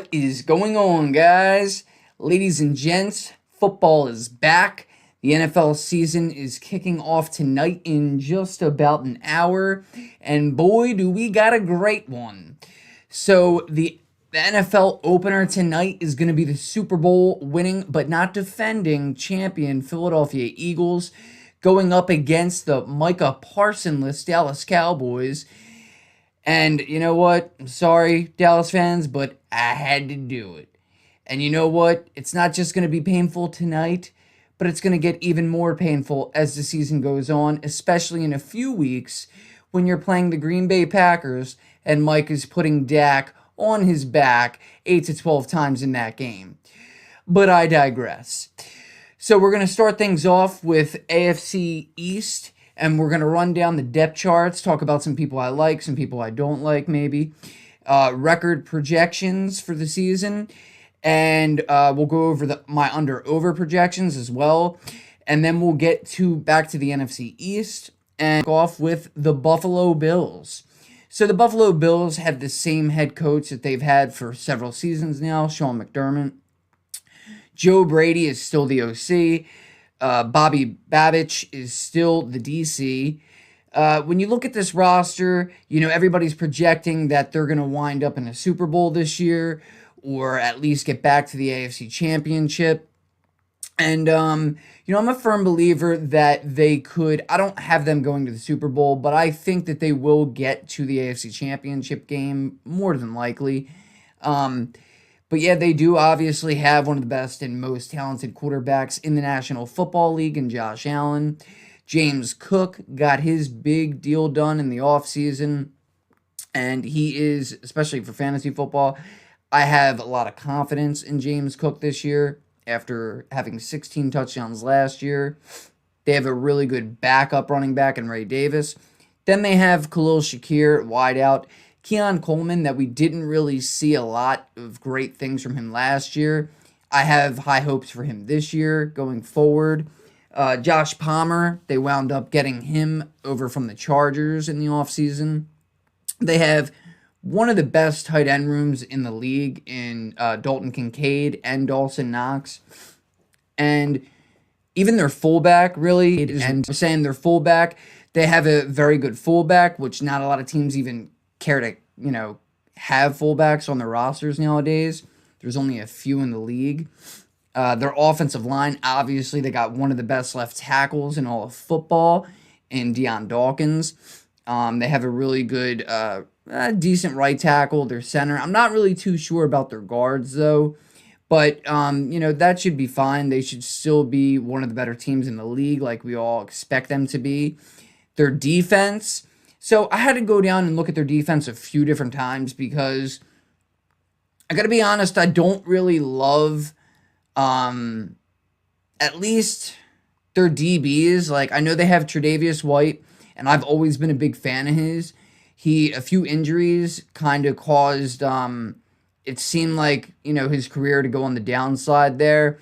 What is going on, guys? Ladies and gents, football is back. The NFL season is kicking off tonight in just about an hour, and boy, do we got a great one. So, the NFL opener tonight is going to be the Super Bowl winning but not defending champion Philadelphia Eagles going up against the Micah Parsonless Dallas Cowboys. And you know what? I'm sorry, Dallas fans, but I had to do it. And you know what? It's not just going to be painful tonight, but it's going to get even more painful as the season goes on, especially in a few weeks when you're playing the Green Bay Packers and Mike is putting Dak on his back 8 to 12 times in that game. But I digress. So we're going to start things off with AFC East. And we're going to run down the depth charts, talk about some people I like, some people I don't like maybe, record projections for the season, and we'll go over my under-over projections as well. And then we'll get back to the NFC East and go off with the Buffalo Bills. So the Buffalo Bills have the same head coach that they've had for several seasons now, Sean McDermott. Joe Brady is still the OC. Bobby Babich is still the DC. When you look at this roster, you know, everybody's projecting that they're going to wind up in a Super Bowl this year or at least get back to the AFC Championship. And, you know, I'm a firm believer that they could. I don't have them going to the Super Bowl, but I think that they will get to the AFC Championship game more than likely. But yeah, they do obviously have one of the best and most talented quarterbacks in the National Football League in Josh Allen. James Cook got his big deal done in the offseason, and he is, especially for fantasy football, I have a lot of confidence in James Cook this year after having 16 touchdowns last year. They have a really good backup running back in Ray Davis. Then they have Khalil Shakir, wideout. Keon Coleman, that we didn't really see a lot of great things from him last year. I have high hopes for him this year going forward. Josh Palmer, they wound up getting him over from the Chargers in the offseason. They have one of the best tight end rooms in the league in Dalton Kincaid and Dawson Knox. And even their fullback, really, and saying their fullback, they have a very good fullback, which not a lot of teams even care to, you know, have fullbacks on their rosters nowadays. There's only a few in the league. Their offensive line, obviously, they got one of the best left tackles in all of football in Deion Dawkins. They have a really good, decent right tackle. Their center, I'm not really too sure about their guards, though. But, you know, that should be fine. They should still be one of the better teams in the league, like we all expect them to be. Their defense, so I had to go down and look at their defense a few different times because I got to be honest, I don't really love at least their DBs. Like, I know they have Tre'Davious White, and I've always been a big fan of his. A few injuries kind of caused, it seemed like, you know, his career to go on the downside there.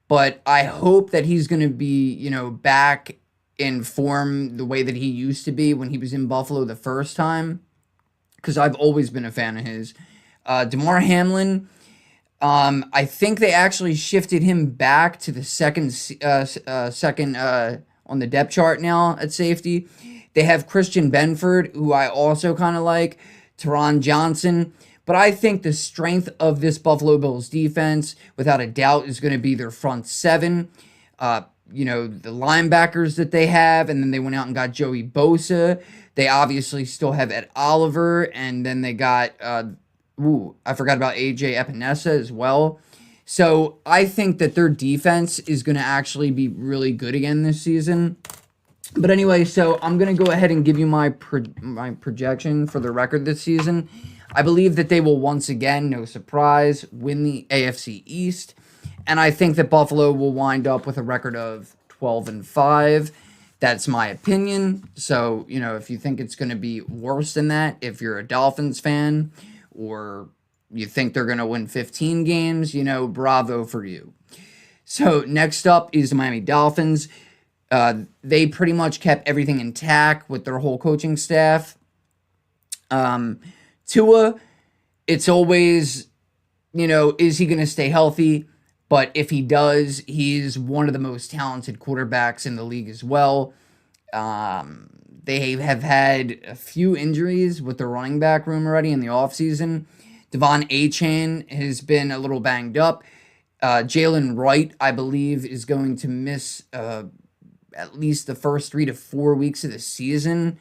But I hope that he's going to be, you know, back in form the way that he used to be when he was in Buffalo the first time, because I've always been a fan of his. DeMar Hamlin, I think they actually shifted him back to the second on the depth chart now at safety. They have Christian Benford, who I also kind of like, Teron Johnson, but I think the strength of this Buffalo Bills defense, without a doubt, is going to be their front seven. You know, the linebackers that they have, and then they went out and got Joey Bosa. They obviously still have Ed Oliver, and then they got, I forgot about AJ Epinesa as well. So I think that their defense is going to actually be really good again this season. But anyway, so I'm going to go ahead and give you my projection for the record this season. I believe that they will once again, no surprise, win the AFC East. And I think that Buffalo will wind up with a record of 12-5. That's my opinion. So, you know, if you think it's going to be worse than that, if you're a Dolphins fan, or you think they're going to win 15 games, you know, bravo for you. So next up is the Miami Dolphins. They pretty much kept everything intact with their whole coaching staff. Tua, it's always is he going to stay healthy? But if he does, he's one of the most talented quarterbacks in the league as well. They have had a few injuries with the running back room already in the offseason. Devon Achane has been a little banged up. Jalen Wright, I believe, is going to miss at least the first 3 to 4 weeks of the season.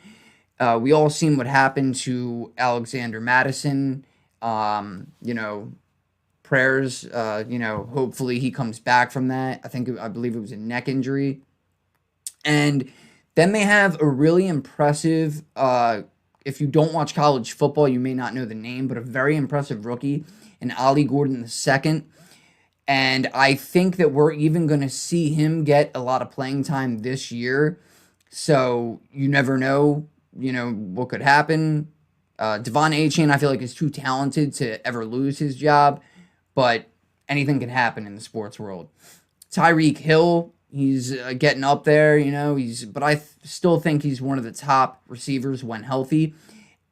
We all seen what happened to Alexander Madison. Prayers, hopefully he comes back from that. I believe it was a neck injury. And then they have a really impressive, if you don't watch college football, you may not know the name, but a very impressive rookie in Ollie Gordon II. And I think that we're even going to see him get a lot of playing time this year. So you never know, what could happen. Devon Achane, I feel like, is too talented to ever lose his job, but anything can happen in the sports world. Tyreek Hill, he's getting up there, but I still think he's one of the top receivers when healthy.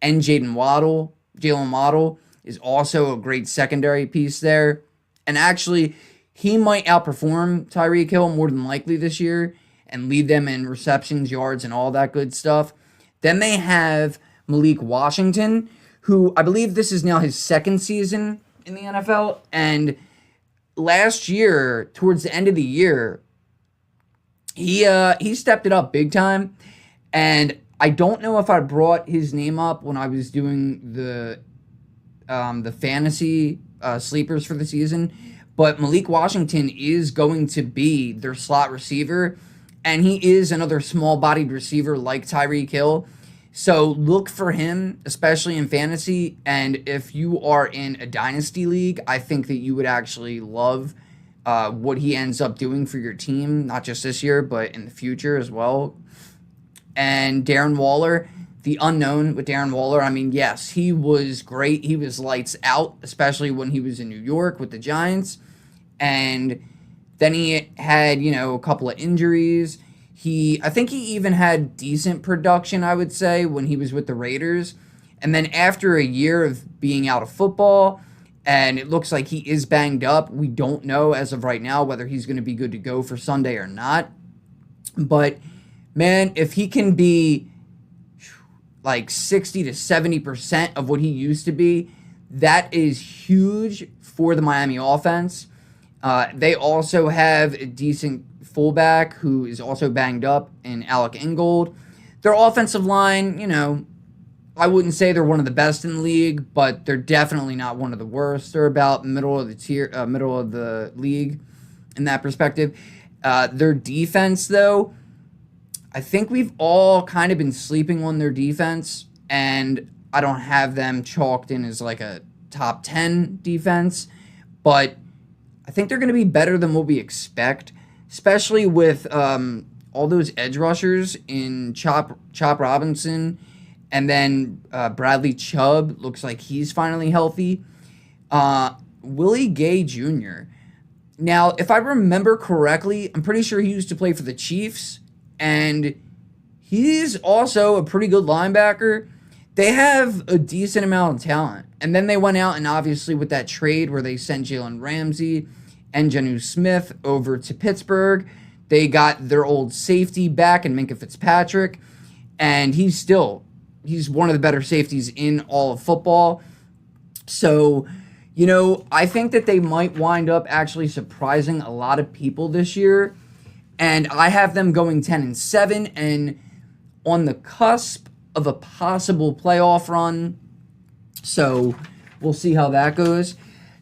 And Jalen Waddle is also a great secondary piece there. And actually, he might outperform Tyreek Hill more than likely this year and lead them in receptions, yards, and all that good stuff. Then they have Malik Washington, who I believe this is now his second season in the NFL. And last year, towards the end of the year, he stepped it up big time. And I don't know if I brought his name up when I was doing the fantasy sleepers for the season, but Malik Washington is going to be their slot receiver, and he is another small-bodied receiver like Tyreek Hill. So look for him, especially in fantasy, and if you are in a dynasty league, I think that you would actually love what he ends up doing for your team, not just this year, but in the future as well. And Darren Waller, the unknown with Darren Waller, yes, he was great. He was lights out, especially when he was in New York with the Giants. And then he had, a couple of injuries. I think he even had decent production, I would say, when he was with the Raiders. And then after a year of being out of football, and it looks like he is banged up, we don't know as of right now whether he's going to be good to go for Sunday or not. But, man, if he can be like 60 to 70% of what he used to be, that is huge for the Miami offense. They also have a decent fullback who is also banged up in Alec Ingold. Their offensive line, I wouldn't say they're one of the best in the league, but they're definitely not one of the worst. They're about middle of the league in that perspective. Their defense, though, I think we've all kind of been sleeping on their defense, and I don't have them chalked in as like a top 10 defense, but I think they're going to be better than what we expect, especially with all those edge rushers in Chop Robinson, and then Bradley Chubb looks like he's finally healthy. Willie Gay Jr. Now, if I remember correctly, I'm pretty sure he used to play for the Chiefs, and he's also a pretty good linebacker. They have a decent amount of talent. And then they went out and obviously with that trade where they sent Jalen Ramsey and Jonnu Smith over to Pittsburgh, they got their old safety back in Minkah Fitzpatrick, and he's one of the better safeties in all of football. So, I think that they might wind up actually surprising a lot of people this year. And I have them going 10-7 and on the cusp of a possible playoff run. So we'll see how that goes.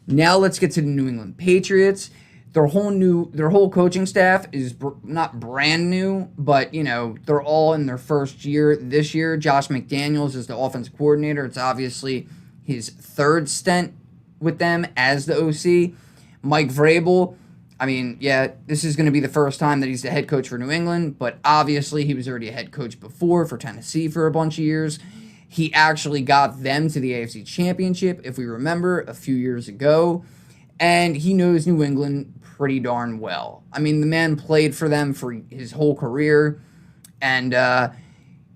Now let's get to the New England Patriots. Their whole coaching staff is not brand new, but they're all in their first year this year. Josh McDaniels is the offensive coordinator. It's obviously his third stint with them as the OC. Mike Vrabel, this is going to be the first time that he's the head coach for New England, but obviously he was already a head coach before for Tennessee for a bunch of years. He actually got them to the AFC Championship, if we remember, a few years ago, and he knows New England pretty darn well. The man played for them for his whole career, and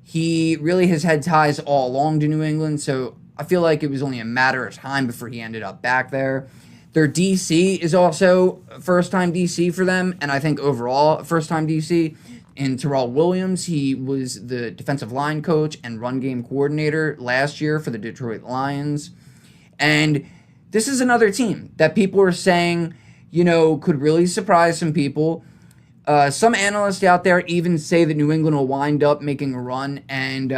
he really has had ties all along to New England, so I feel like it was only a matter of time before he ended up back there. Their DC is also first time DC for them, and I think overall first time DC. In Terrell Williams, he was the defensive line coach and run game coordinator last year for the Detroit Lions. And this is another team that people are saying, could really surprise some people. Some analysts out there even say that New England will wind up making a run and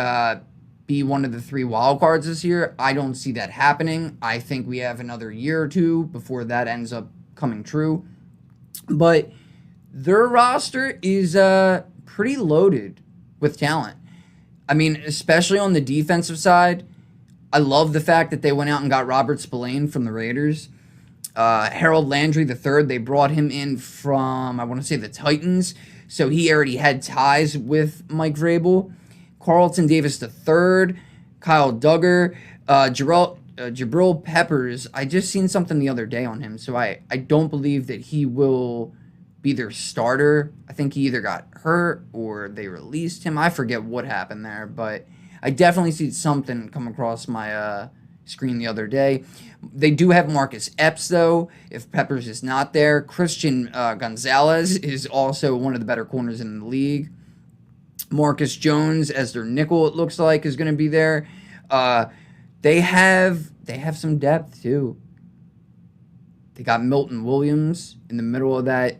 be one of the 3 wild cards this year. I don't see that happening. I think we have another year or 2 before that ends up coming true. But their roster is pretty loaded with talent. I mean, especially on the defensive side. I love the fact that they went out and got Robert Spillane from the Raiders. Harold Landry III, they brought him in from, I want to say, the Titans. So he already had ties with Mike Vrabel. Carlton Davis III, Kyle Duggar, Jabril Peppers. I just seen something the other day on him, so I don't believe that he will be their starter. I think he either got hurt or they released him. I forget what happened there, but I definitely see something come across my screen the other day. They do have Marcus Epps, though, if Peppers is not there. Christian Gonzalez is also one of the better corners in the league. Marcus Jones as their nickel, it looks like, is going to be there. They have some depth, too. They got Milton Williams in the middle of that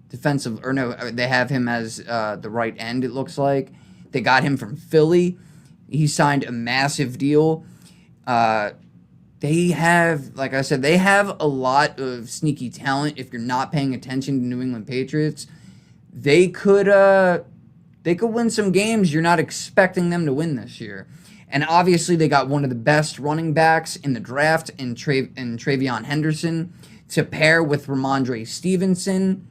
defensive, or no, they have him as the right end, it looks like. They got him from Philly. He signed a massive deal. They have, like I said, they have a lot of sneaky talent. If you're not paying attention to New England Patriots, they could win some games you're not expecting them to win this year. And obviously, they got one of the best running backs in the draft in Travion Henderson to pair with Ramondre Stevenson.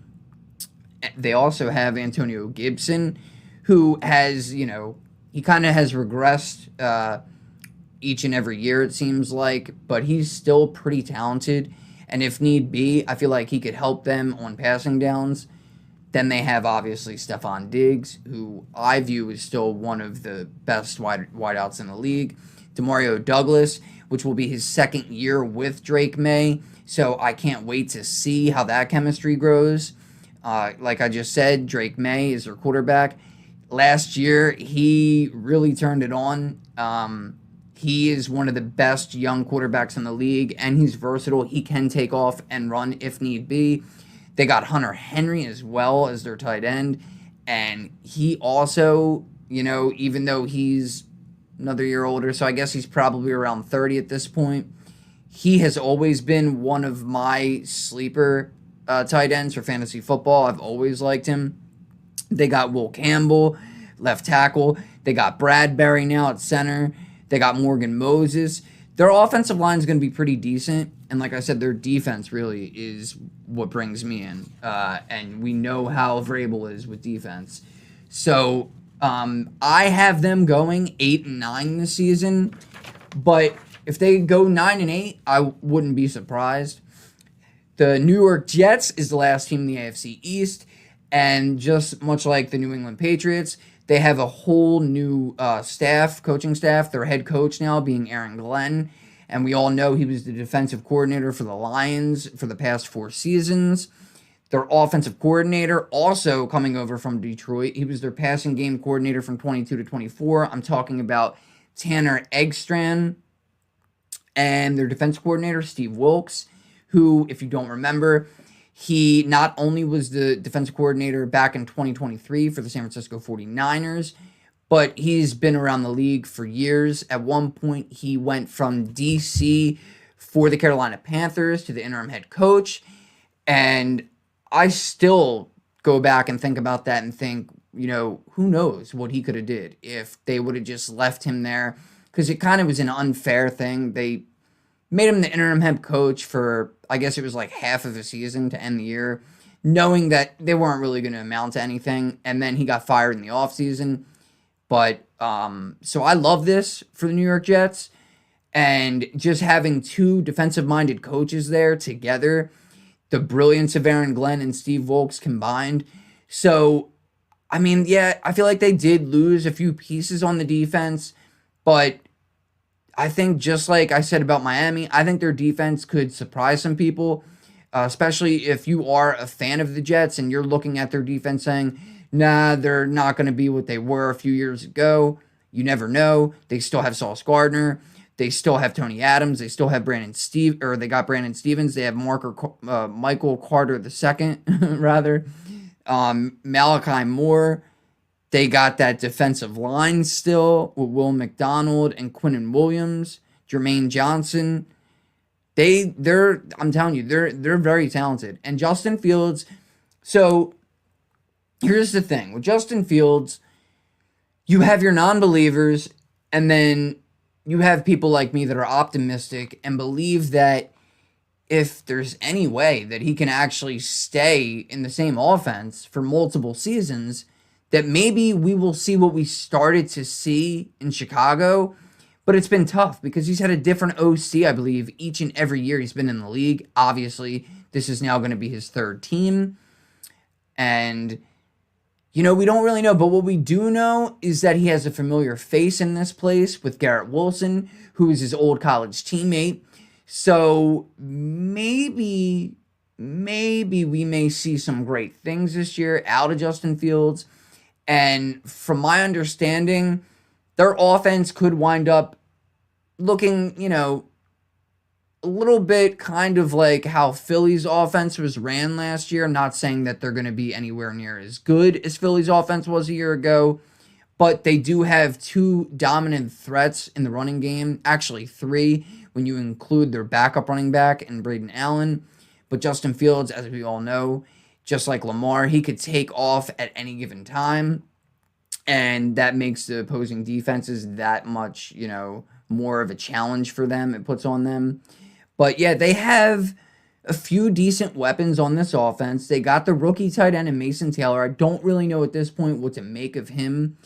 They also have Antonio Gibson, who has, he kind of has regressed each and every year, it seems like, but he's still pretty talented. And if need be, I feel like he could help them on passing downs. Then they have, obviously, Stephon Diggs, who I view is still one of the best wideouts in the league. Demario Douglas, which will be his second year with Drake May. So I can't wait to see how that chemistry grows. Like I just said, Drake May is their quarterback. Last year, he really turned it on. He is one of the best young quarterbacks in the league, and he's versatile. He can take off and run if need be. They got Hunter Henry as well as their tight end, and he also, even though he's another year older, so I guess he's probably around 30 at this point, he has always been one of my sleeper tight ends for fantasy football. I've always liked him. They got Will Campbell, left tackle. They got Bradbury now at center. They got Morgan Moses. Their offensive line is going to be pretty decent. And like I said, their defense really is what brings me in. And we know how Vrabel is with defense. So I have them going 8-9 this season. But if they go 9-8, I wouldn't be surprised. The New York Jets is the last team in the AFC East. And just much like the New England Patriots, they have a whole new coaching staff. Their head coach now being Aaron Glenn. And we all know he was the defensive coordinator for the Lions for the past 4 seasons. Their offensive coordinator also coming over from Detroit. He was their passing game coordinator from 22 to 24. I'm talking about Tanner Eggstrand. And their defense coordinator, Steve Wilks, who, if you don't remember, he not only was the defensive coordinator back in 2023 for the San Francisco 49ers, but he's been around the league for years. At one point, he went from DC for the Carolina Panthers to the interim head coach. And I still go back and think about that and think, who knows what he could have did if they would have just left him there. Because it kind of was an unfair thing. They made him the interim head coach for, I guess it was like half of a season to end the year, knowing that they weren't really going to amount to anything. And then he got fired in the offseason. But, so I love this for the New York Jets. And just having 2 defensive-minded coaches there together, the brilliance of Aaron Glenn and Steve Wilks combined. So, I mean, yeah, I feel like they did lose a few pieces on the defense, but I think just like I said about Miami, I think their defense could surprise some people, especially if you are a fan of the Jets and you're looking at their defense saying, nah, they're not going to be what they were a few years ago. You never know. They still have Sauce Gardner. They still have Tony Adams. They still have they got Brandon Stevens. They have Michael Carter II, rather. Malachi Moore. They got that defensive line still with Will McDonald and Quinnen Williams, Jermaine Johnson. I'm telling you, they're very talented. And Justin Fields, so here's the thing. With Justin Fields, you have your non-believers, and then you have people like me that are optimistic and believe that if there's any way that he can actually stay in the same offense for multiple seasons, that maybe we will see what we started to see in Chicago. But it's been tough because he's had a different OC, I believe, each and every year he's been in the league. Obviously, this is now going to be his third team. And, we don't really know. But what we do know is that he has a familiar face in this place with Garrett Wilson, who is his old college teammate. So maybe we may see some great things this year out of Justin Fields. And from my understanding, their offense could wind up looking, a little bit kind of like how Philly's offense was ran last year. I'm not saying that they're going to be anywhere near as good as Philly's offense was a year ago, but they do have two dominant threats in the running game. Actually, three when you include their backup running back and Braden Allen. But Justin Fields, as we all know, just like Lamar, he could take off at any given time. And that makes the opposing defenses that much, more of a challenge for them. It puts on them. But yeah, they have a few decent weapons on this offense. They got the rookie tight end in Mason Taylor. I don't really know at this point what to make of him.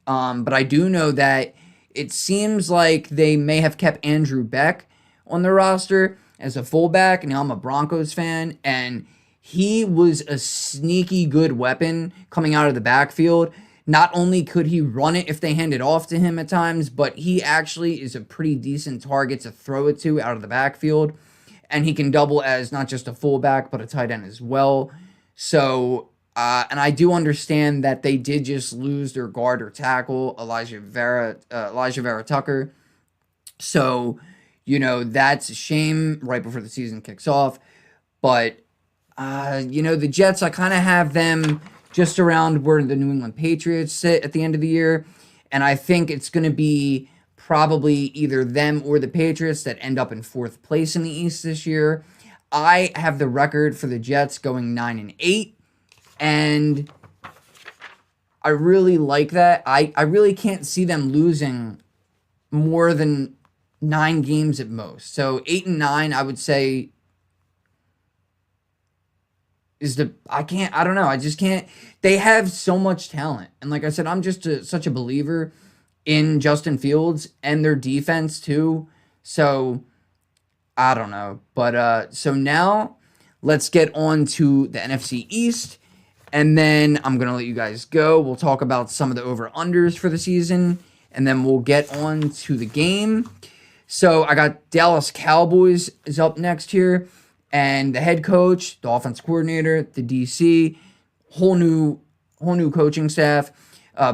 But I do know that it seems like they may have kept Andrew Beck on their roster as a fullback. Now I'm a Broncos fan, and he was a sneaky good weapon coming out of the backfield. Not only could he run it if they hand it off to him at times, but he actually is a pretty decent target to throw it to out of the backfield. And he can double as not just a fullback, but a tight end as well. So, and I do understand that they did just lose their guard or tackle, Elijah Vera Tucker. So, that's a shame right before the season kicks off. But, the Jets, I kind of have them just around where the New England Patriots sit at the end of the year. And I think it's going to be probably either them or the Patriots that end up in fourth place in the East this year. I have the record for the Jets going 9-8. And I really like that. I really can't see them losing more than 9 games at most. So 8-9, I would say, I don't know. I just can't. They have so much talent. And like I said, I'm just such a believer in Justin Fields and their defense too. So I don't know. But so now let's get on to the NFC East. And then I'm going to let you guys go. We'll talk about some of the over-unders for the season. And then we'll get on to the game. So I got Dallas Cowboys is up next here. And the head coach, the offense coordinator, the DC, whole new coaching staff.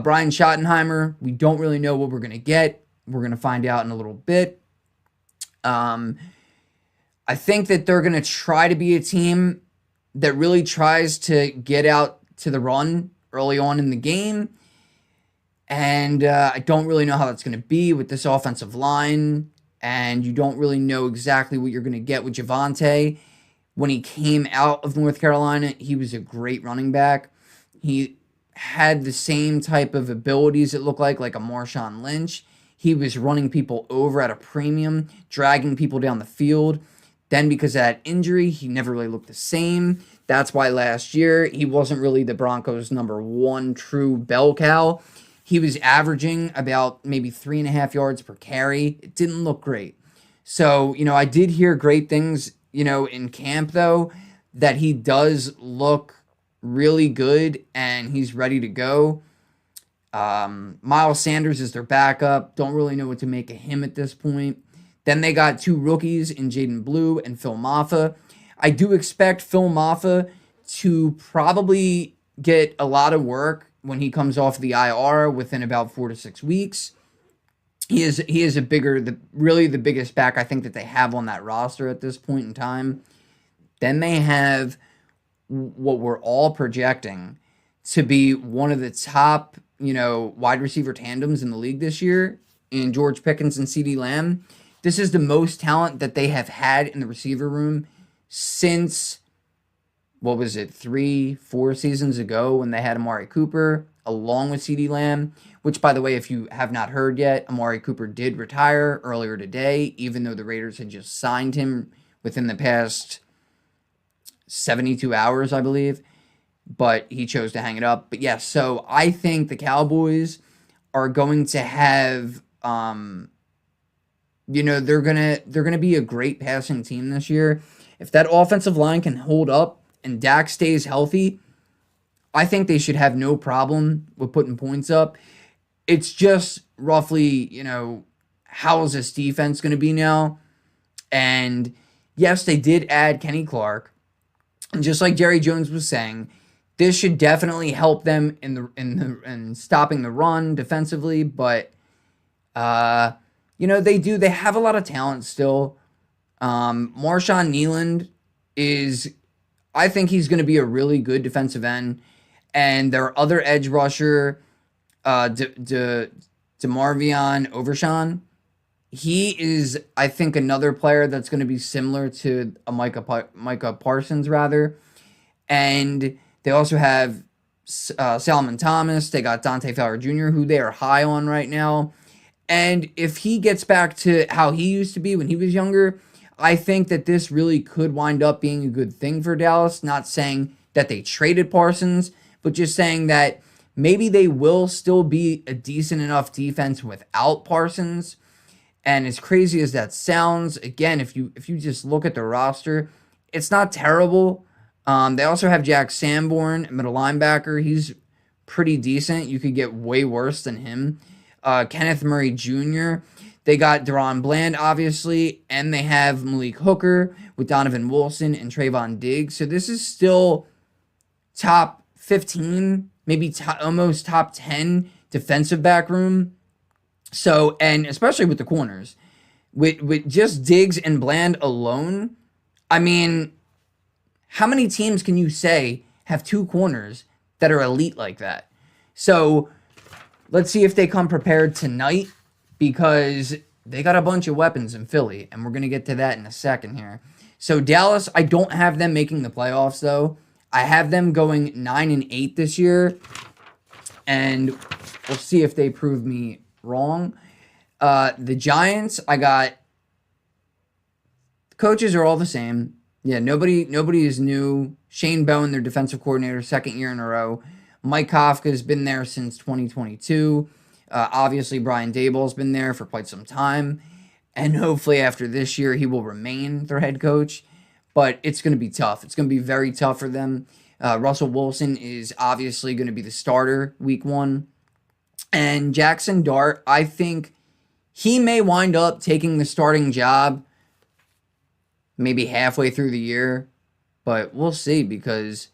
Brian Schottenheimer, we don't really know what we're going to get. We're going to find out in a little bit. I think that they're going to try to be a team that really tries to get out to the run early on in the game. And I don't really know how that's going to be with this offensive line. And you don't really know exactly what you're going to get with Javonte. When he came out of North Carolina, he was a great running back. He had the same type of abilities, it looked like a Marshawn Lynch. He was running people over at a premium, dragging people down the field. Then because of that injury, he never really looked the same. That's why last year, he wasn't really the Broncos' number one true bell cow. He was averaging about maybe 3.5 yards per carry. It didn't look great. So, I did hear great things, in camp, though, that he does look really good and he's ready to go. Miles Sanders is their backup. Don't really know what to make of him at this point. Then they got 2 rookies in Jaden Blue and Phil Maffa. I do expect Phil Maffa to probably get a lot of work when he comes off the IR within about 4 to 6 weeks. He is really the biggest back I think that they have on that roster at this point in time. Then they have what we're all projecting to be one of the top, wide receiver tandems in the league this year in George Pickens and CeeDee Lamb. This is the most talent that they have had in the receiver room since, 3-4 seasons ago when they had Amari Cooper along with CeeDee Lamb, which, by the way, if you have not heard yet, Amari Cooper did retire earlier today, even though the Raiders had just signed him within the past 72 hours, I believe, but he chose to hang it up. But yes, so I think the Cowboys are going to have, they're gonna be a great passing team this year. If that offensive line can hold up and Dak stays healthy, I think they should have no problem with putting points up. It's just roughly, how is this defense going to be now? And yes, they did add Kenny Clark. And just like Jerry Jones was saying, this should definitely help them in stopping the run defensively. But they have a lot of talent still. Marshawn Kneeland I think he's going to be a really good defensive end. And their other edge rusher, DeMarvion Overshawn, he is, I think, another player that's going to be similar to a Micah Parsons, rather. And they also have Solomon Thomas. They got Dante Fowler Jr., who they are high on right now. And if he gets back to how he used to be when he was younger, I think that this really could wind up being a good thing for Dallas. Not saying that they traded Parsons, but just saying that maybe they will still be a decent enough defense without Parsons. And as crazy as that sounds, again, if you just look at the roster, it's not terrible. They also have Jack Sanborn, middle linebacker. He's pretty decent. You could get way worse than him. Kenneth Murray Jr. They got Deron Bland, obviously, and they have Malik Hooker with Donovan Wilson and Trayvon Diggs. So this is still top 15, maybe almost top 10 defensive back room. So, and especially with the corners, with just Diggs and Bland alone, I mean, how many teams can you say have 2 corners that are elite like that? So let's see if they come prepared tonight, because they got a bunch of weapons in Philly, and we're going to get to that in a second here. So Dallas, I don't have them making the playoffs, though. I have them going 9-8 this year, and we'll see if they prove me wrong. The Giants, coaches are all the same. Yeah, nobody is new. Shane Bowen, their defensive coordinator, 2nd year in a row. Mike Kafka has been there since 2022. Obviously, Brian Daboll's been there for quite some time, and hopefully after this year, he will remain their head coach. But it's going to be tough. It's going to be very tough for them. Russell Wilson is obviously going to be the starter week 1. And Jackson Dart, I think he may wind up taking the starting job maybe halfway through the year. But we'll see, because,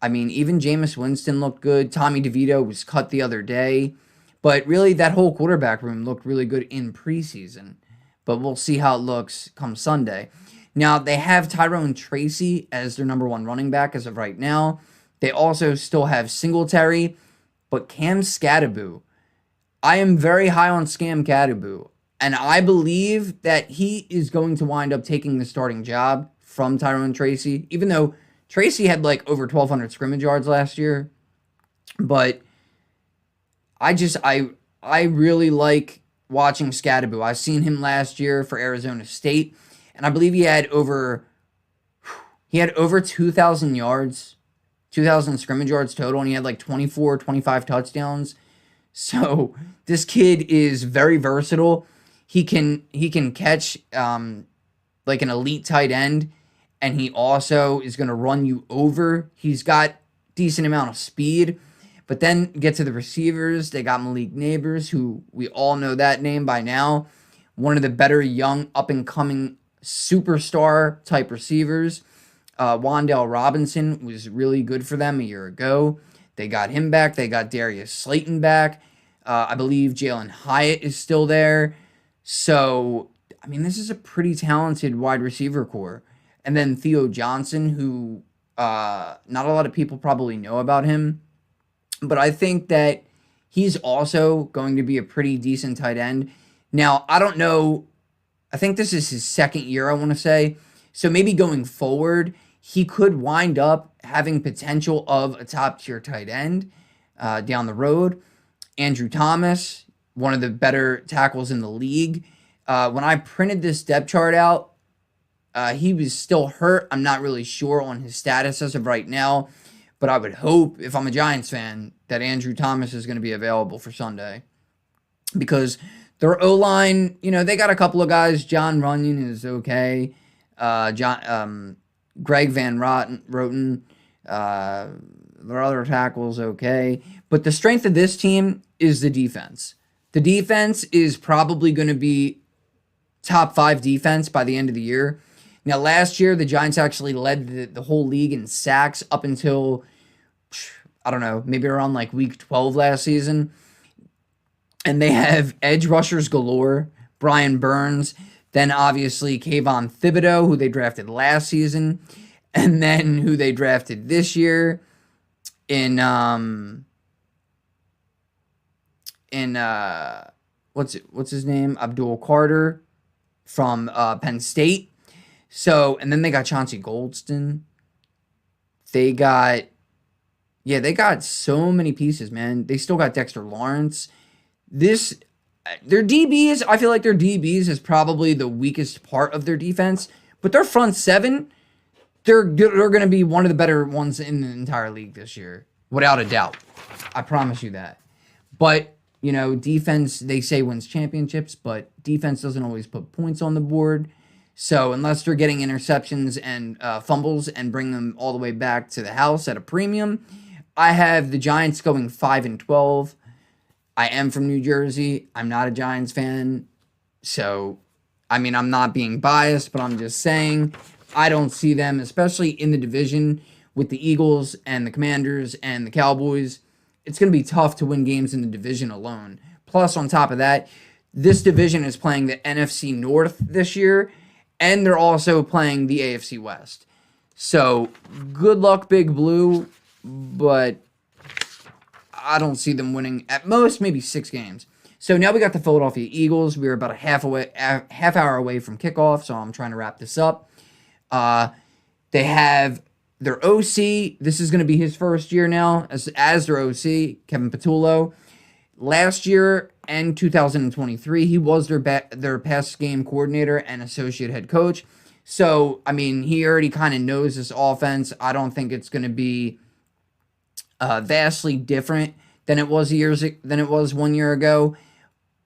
I mean, even Jameis Winston looked good. Tommy DeVito was cut the other day. But really, that whole quarterback room looked really good in preseason. But we'll see how it looks come Sunday. Now, they have Tyrone Tracy as their number 1 running back as of right now. They also still have Singletary, but Cam Skattebo. I am very high on Cam Skattebo, and I believe that he is going to wind up taking the starting job from Tyrone Tracy, even though Tracy had like over 1,200 scrimmage yards last year. But I really like watching Skattebo. I've seen him last year for Arizona State, and I believe he had over 2,000 yards, 2,000 scrimmage yards total, and he had like 24, 25 touchdowns. So this kid is very versatile. He can catch like an elite tight end, and he also is going to run you over. He's got decent amount of speed, But then get to the receivers. They got Malik Neighbors, who we all know that name by now. One of the better young up-and-coming superstar type receivers. Wan'Dale Robinson was really good for them a year ago. They got him back. They got Darius Slayton back. I believe Jalen Hyatt is still there. So, I mean, this is a pretty talented wide receiver core. And then Theo Johnson, who not a lot of people probably know about him. But I think that he's also going to be a pretty decent tight end. Now, I don't know. I think this is his second year, I want to say. So maybe going forward, he could wind up having potential of a top-tier tight end down the road. Andrew Thomas, one of the better tackles in the league. When I printed this depth chart out, he was still hurt. I'm not really sure on his status as of right now. But I would hope, if I'm a Giants fan, that Andrew Thomas is going to be available for Sunday. Because their O-line, they got a couple of guys. John Runyon is okay. Greg Van Roten, their other tackles okay. But the strength of this team is the defense. The defense is probably going to be top 5 defense by the end of the year. Now, last year, the Giants actually led the whole league in sacks up until, I don't know, maybe around like week 12 last season. And they have edge rushers galore, Brian Burns, then obviously Kayvon Thibodeau, who they drafted last season, and then who they drafted this year in what's his name? Abdul Carter from Penn State. So, and then they got Chauncey Goldston. They got so many pieces, man. They still got Dexter Lawrence. Their DBs, I feel like their DBs is probably the weakest part of their defense. But their front seven, they're going to be one of the better ones in the entire league this year. Without a doubt. I promise you that. But, defense, they say wins championships, but defense doesn't always put points on the board. So unless they're getting interceptions and fumbles and bring them all the way back to the house at a premium, I have the Giants going 5-12. I am from New Jersey. I'm not a Giants fan. So, I'm not being biased, but I'm just saying I don't see them, especially in the division with the Eagles and the Commanders and the Cowboys. It's going to be tough to win games in the division alone. Plus, on top of that, this division is playing the NFC North this year, and they're also playing the AFC West. So, good luck, Big Blue, but I don't see them winning at most maybe 6 games. So now we got the Philadelphia Eagles. We're about a half hour away from kickoff, so I'm trying to wrap this up. They have their OC. This is going to be his first year now as their OC, Kevin Patullo. Last year and 2023, he was their pass game coordinator and associate head coach. So, he already kind of knows this offense. I don't think it's going to be vastly different than it was 1 year ago.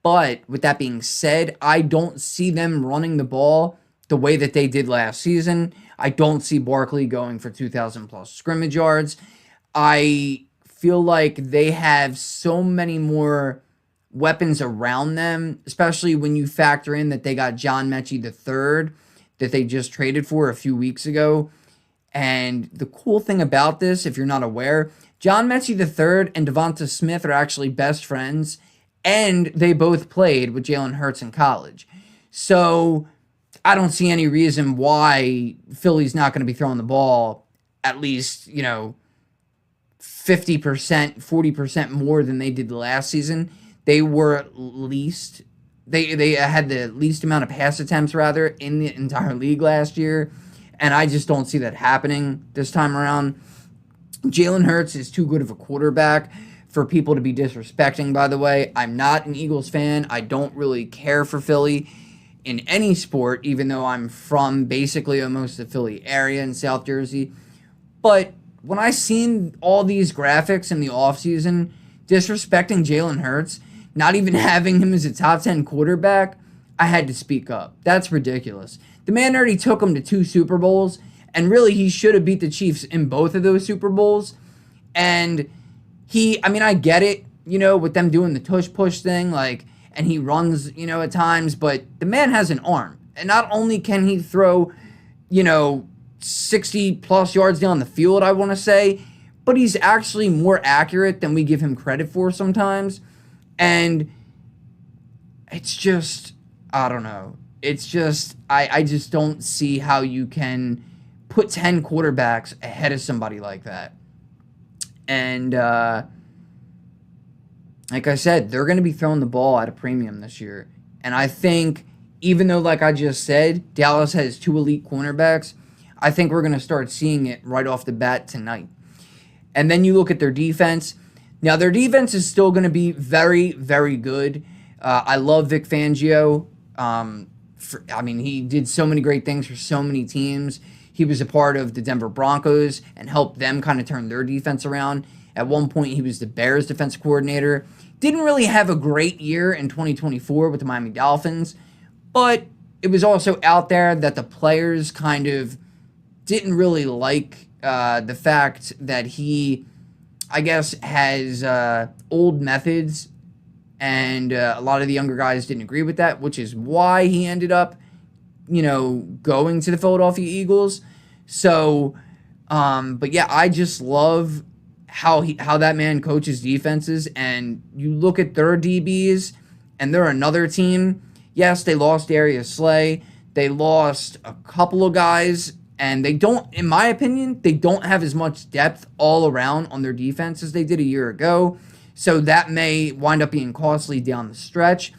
But with that being said, I don't see them running the ball the way that they did last season. I don't see Barkley going for 2,000 plus scrimmage yards. I feel like they have so many more weapons around them, especially when you factor in that they got John Mechie III that they just traded for a few weeks ago. And the cool thing about this, if you're not aware, John Mechie III and Devonta Smith are actually best friends, and they both played with Jalen Hurts in college. So I don't see any reason why Philly's not going to be throwing the ball at least, 50%, 40% more than they did last season. They had the least amount of pass attempts, rather, in the entire league last year. And I just don't see that happening this time around. Jalen Hurts is too good of a quarterback for people to be disrespecting, by the way. I'm not an Eagles fan. I don't really care for Philly in any sport, even though I'm from basically almost the Philly area in South Jersey. But when I seen all these graphics in the offseason disrespecting Jalen Hurts, not even having him as a top 10 quarterback, I had to speak up. That's ridiculous. The man already took him to 2 Super Bowls, and really he should have beat the Chiefs in both of those Super Bowls. And I mean, I get it, with them doing the tush push thing, like, and he runs, at times, but the man has an arm. And not only can he throw, 60 plus yards down the field, I want to say, but he's actually more accurate than we give him credit for sometimes. And it's just, I don't know. It's just, I just don't see how you can put 10 quarterbacks ahead of somebody like that. And, like I said, they're going to be throwing the ball at a premium this year. And I think, even though, like I just said, Dallas has 2 elite cornerbacks, I think we're going to start seeing it right off the bat tonight. And then you look at their defense. Now, their defense is still going to be very, very good. I love Vic Fangio. He did so many great things for so many teams. He was a part of the Denver Broncos and helped them kind of turn their defense around. At one point, he was the Bears defensive coordinator. Didn't really have a great year in 2024 with the Miami Dolphins, but it was also out there that the players kind of didn't really like the fact that he, I guess, has old methods, and a lot of the younger guys didn't agree with that, which is why he ended up, going to the Philadelphia Eagles. So, but yeah, I just love how that man coaches defenses. And you look at their DBs, and they're another team. Yes, they lost Darius Slay. They lost a couple of guys, and they don't, in my opinion, they don't have as much depth all around on their defense as they did a year ago. So that may wind up being costly down the stretch.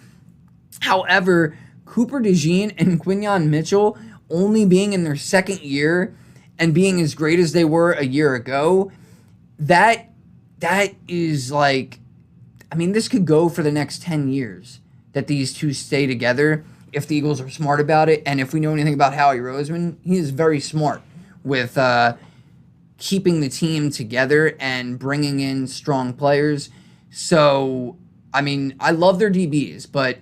However, Cooper DeJean and Quinyon Mitchell only being in their second year and being as great as they were a year ago, that is like, I mean, this could go for the next 10 years that these two stay together if the Eagles are smart about it. And if we know anything about Howie Roseman, he is very smart with keeping the team together and bringing in strong players. So, I mean, I love their DBs, but,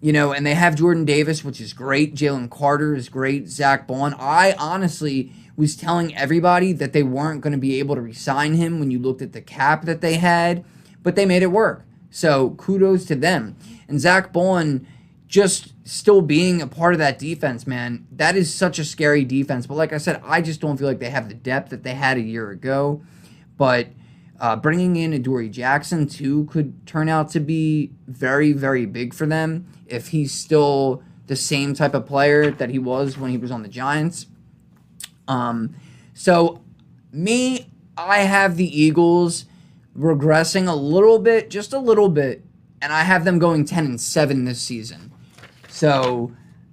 and they have Jordan Davis, which is great. Jalen Carter is great. Zach Bond. I honestly was telling everybody that they weren't going to be able to re-sign him when you looked at the cap that they had, but they made it work. So kudos to them. And Zach Bond just still being a part of that defense, man, that is such a scary defense. But like I said, I just don't feel like they have the depth that they had a year ago. But bringing in Adoree Jackson, too, could turn out to be very, very big for them if he's still the same type of player that he was when he was on the Giants. So, I have the Eagles regressing a little bit, just a little bit, and I have them going 10-7 this season. So,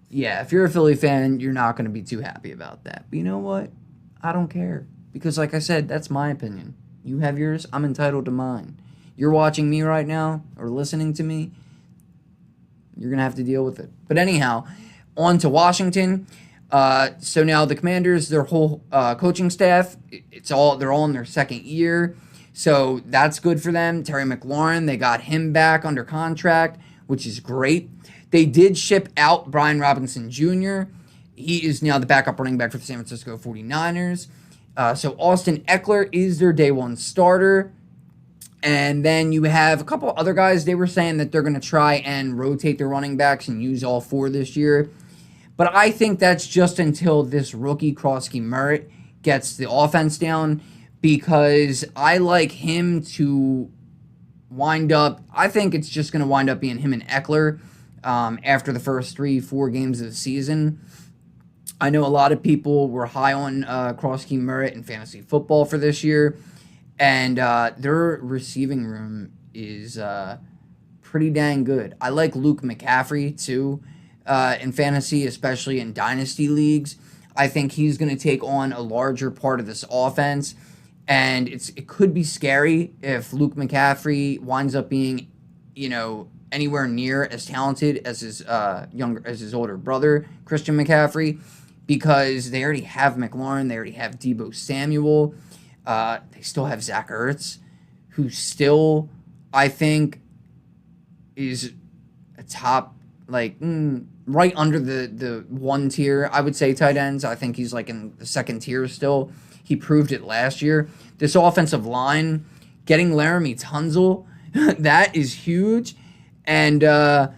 yeah, if you're a Philly fan, you're not going to be too happy about that. But you know what? I don't care. Because like I said, that's my opinion. You have yours, I'm entitled to mine. You're watching me right now, or listening to me, you're going to have to deal with it. But anyhow, on to Washington. So now the Commanders, their whole coaching staff, they're all in their second year. So that's good for them. Terry McLaurin, they got him back under contract, which is great. They did ship out Brian Robinson Jr. He is now the backup running back for the San Francisco 49ers. So Austin Eckler is their day one starter. And then you have a couple other guys. They were saying that they're going to try and rotate their running backs and use all 4 this year. But I think that's just until this rookie, Krosky Merritt, gets the offense down, because I like him to wind up, I think it's just going to wind up being him and Eckler after the first 3-4 games of the season. I know a lot of people were high on Krosky Merritt in fantasy football for this year, and their receiving room is pretty dang good. I like Luke McCaffrey, too. In fantasy, especially in dynasty leagues. I think he's going to take on a larger part of this offense, and it could be scary if Luke McCaffrey winds up being, anywhere near as talented as his older brother, Christian McCaffrey, because they already have McLaurin, they already have Deebo Samuel, they still have Zach Ertz, who still, I think, is a top, right under the one tier, I would say, tight ends. I think he's in the second tier still. He proved it last year. This offensive line getting Laramie Tunsil, that is huge. And I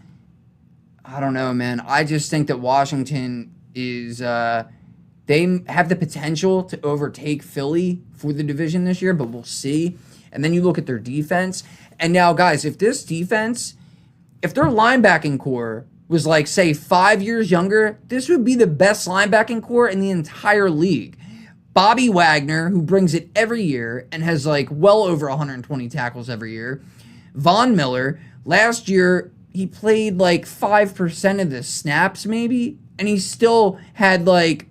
don't know, man. I just think that Washington is they have the potential to overtake Philly for the division this year, but we'll see. And then you look at their defense. And now, guys, if this defense, if their linebacking core was like, say, 5 years younger, this would be the best linebacking core in the entire league. Bobby Wagner, who brings it every year and has like well over 120 tackles every year. Von Miller, last year, he played like 5% of the snaps maybe, and he still had like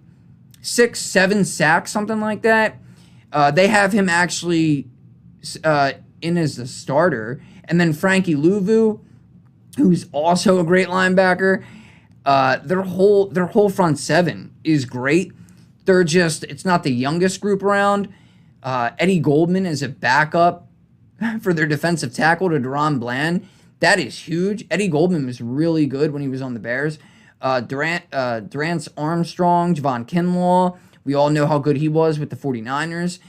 6, 7 sacks, something like that. They have him actually in as the starter. And then Frankie Louvu, who's also a great linebacker. Their whole front seven is great. It's not the youngest group around. Eddie Goldman is a backup for their defensive tackle to Deron Bland. That is huge. Eddie Goldman was really good when he was on the Bears. Durance Armstrong, Javon Kinlaw. We all know how good he was with the 49ers.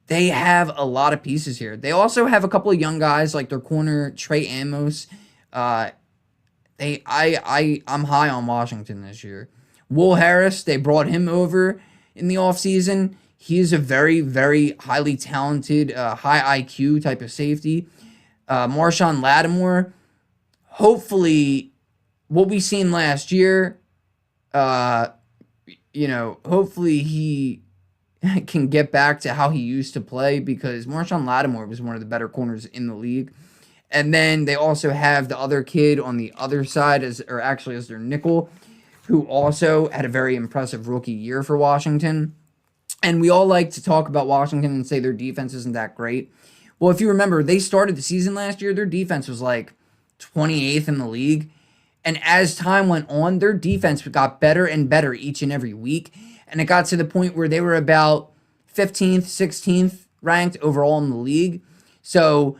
They have a lot of pieces here. They also have a couple of young guys like their corner, Trey Amos. I'm high on Washington this year. Will Harris, they brought him over in the offseason. He is a very, very highly talented, high IQ type of safety. Marshawn Lattimore, hopefully what we seen last year, hopefully he can get back to how he used to play, because Marshawn Lattimore was one of the better corners in the league. And then they also have the other kid on the other side as their nickel, who also had a very impressive rookie year for Washington. And we all like to talk about Washington and say their defense isn't that great. Well, if you remember, they started the season last year, their defense was like 28th in the league. And as time went on, their defense got better and better each and every week. And it got to the point where they were about 15th, 16th ranked overall in the league. So,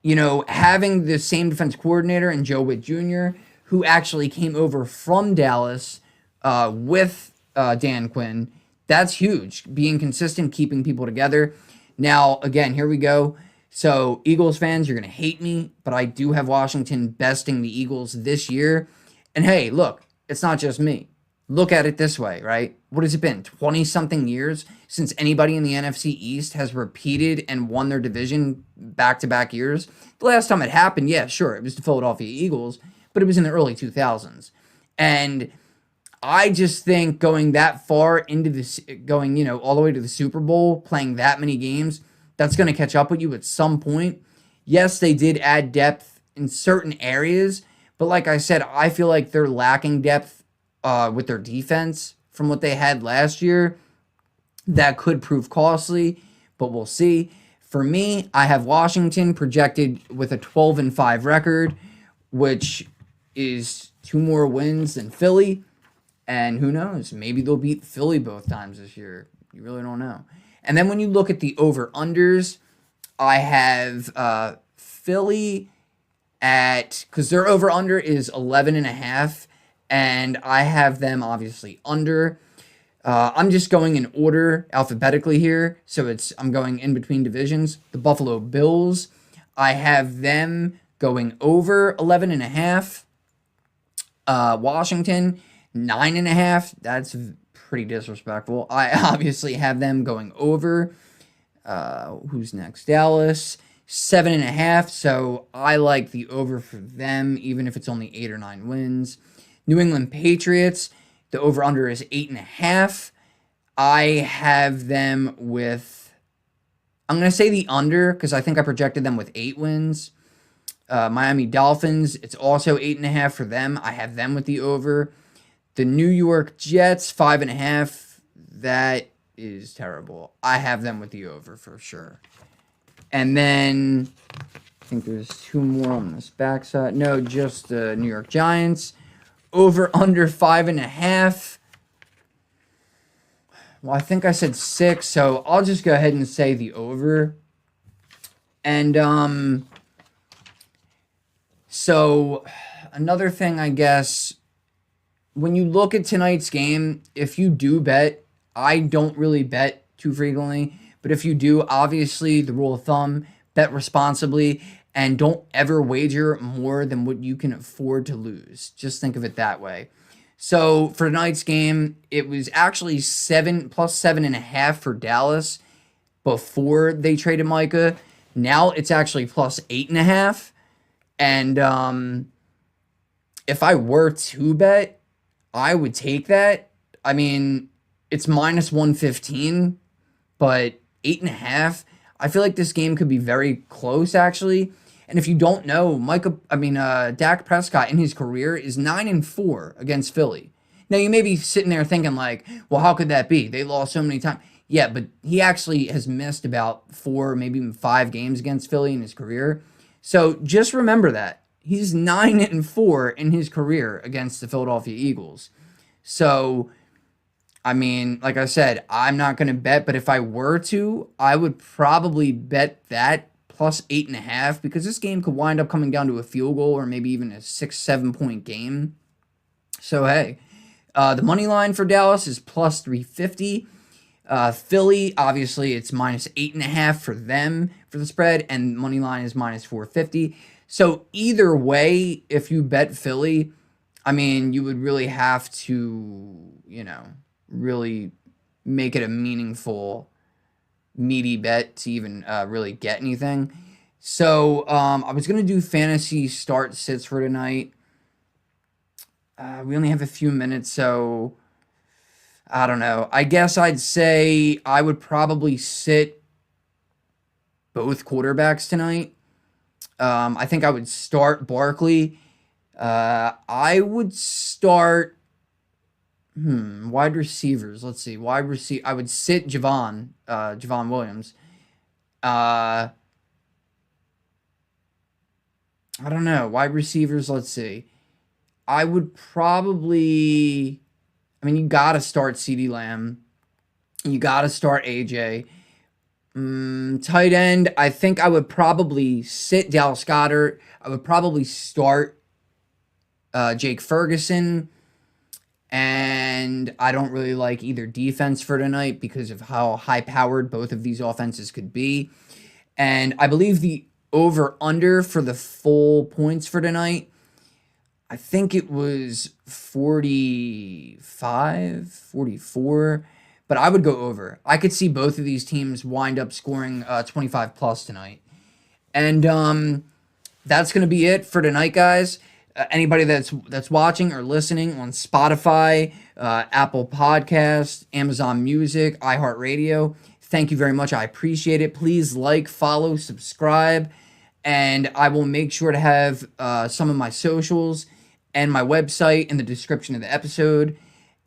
having the same defense coordinator and Joe Witt Jr., who actually came over from Dallas with Dan Quinn, that's huge. Being consistent, keeping people together. Now, again, here we go. So, Eagles fans, you're going to hate me, but I do have Washington besting the Eagles this year. And hey, look, it's not just me. Look at it this way, right? What has it been? 20-something years since anybody in the NFC East has repeated and won their division back-to-back years? The last time it happened, yeah, sure, it was the Philadelphia Eagles, but it was in the early 2000s. And I just think going that far into this, all the way to the Super Bowl, playing that many games, that's going to catch up with you at some point. Yes, they did add depth in certain areas, but like I said, I feel like they're lacking depth with their defense from what they had last year. That could prove costly, but we'll see. For me, I have Washington projected with a 12-5 record, which is 2 more wins than Philly. And who knows? Maybe they'll beat Philly both times this year. You really don't know. And then when you look at the over-unders, I have Philly because their over-under is 11.5, and I have them obviously under. I'm just going in order alphabetically here, so I'm going in between divisions. The Buffalo Bills, I have them going over 11.5. Washington, 9.5. That's pretty disrespectful. I obviously have them going over. Who's next? Dallas, 7.5. So I like the over for them, even if it's only 8 or 9 wins. New England Patriots, the over-under is 8.5. I have them with, I'm going to say the under, because I think I projected them with 8 wins. Miami Dolphins, it's also 8.5 for them. I have them with the over. The New York Jets, 5.5. That is terrible. I have them with the over for sure. And then I think there's 2 more on this backside. No, just the New York Giants. Over under 5.5. Well, I think I said 6, so I'll just go ahead and say the over. And so another thing, I guess, when you look at tonight's game, if you do bet, I don't really bet too frequently, but if you do, obviously the rule of thumb, bet responsibly, and don't ever wager more than what you can afford to lose. Just think of it that way. So for tonight's game, it was actually plus 7.5 for Dallas before they traded Micah. Now it's actually plus 8.5. And if I were to bet, I would take that. I mean, it's minus 115, but 8.5. I feel like this game could be very close, actually. And if you don't know, Dak Prescott in his career is 9-4 against Philly. Now you may be sitting there thinking like, well, how could that be? They lost so many times. Yeah, but he actually has missed about 4, maybe even 5 games against Philly in his career. So just remember that. He's 9-4 in his career against the Philadelphia Eagles. So, I mean, like I said, I'm not going to bet, but if I were to, I would probably bet that plus 8.5 because this game could wind up coming down to a field goal or maybe even a 6-7 point game. So, hey, the money line for Dallas is plus 350. Philly, obviously, it's minus 8.5 for them for the spread, and money line is minus 450. So either way, if you bet Philly, I mean, you would really have to, really make it a meaningful, meaty bet to even really get anything. So I was going to do fantasy start sits for tonight. We only have a few minutes, so I don't know. I guess I'd say I would probably sit both quarterbacks tonight. I think I would start Barkley. I would start wide receivers. Let's see. I would sit Javon Williams. I don't know. Wide receivers, let's see. I would probably you got to start CeeDee Lamb. You got to start AJ. Tight end, I think I would probably sit Dallas Goedert. I would probably start Jake Ferguson. And I don't really like either defense for tonight because of how high-powered both of these offenses could be. And I believe the over-under for the full points for tonight, I think it was 45, 44. But I would go over. I could see both of these teams wind up scoring 25 plus tonight. And that's going to be it for tonight, guys. Anybody that's watching or listening on Spotify, Apple Podcasts, Amazon Music, iHeartRadio, thank you very much. I appreciate it. Please like, follow, subscribe, and I will make sure to have some of my socials and my website in the description of the episode.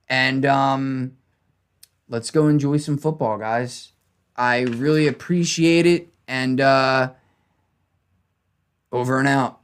And let's go enjoy some football, guys. I really appreciate it, and over and out.